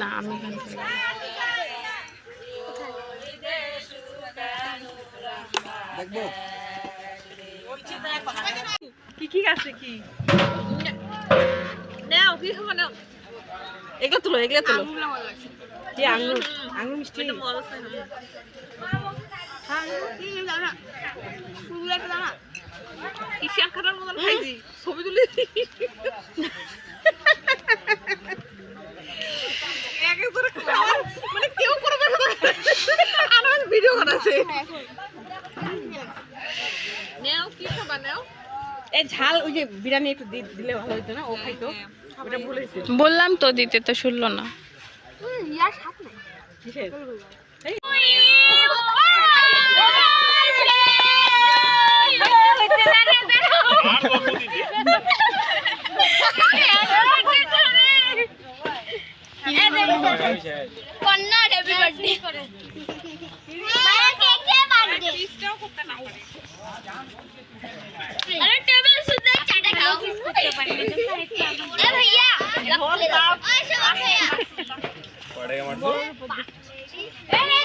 না আমি এখান থেকে দেখবো কি কি আছে কি নাও কি খাবো নাও এগুলো তুলো কি আঙ্গুর আঙ্গুর মিষ্টি এটা মজা আছে হ্যাঁ কি জানা পুরো একটা জানা কি শাখাটার মতন খাইছি ছবি তুলে একে করে খাওয়া মানে কেউ করবে না আমার ভিডিও করাছে নাও কি খাবা নাও এই ঝাল ওই যে বিরিয়ানি একটু দিলে ভালো হতো না ও খাইতো ওটা ভুলেছি বললাম তো দিতে তো শুনলো না ইয়ার সাথ নাই কিসের কন্যা হ্যাপি বার্থডে করে মায়া কেক কে বার্থডে পিসটাও করতে না পারে अरे टेबल सुधर चाटा खाओ ए भैया ढोल का ऐसे भैया पड़ेगा मत अरे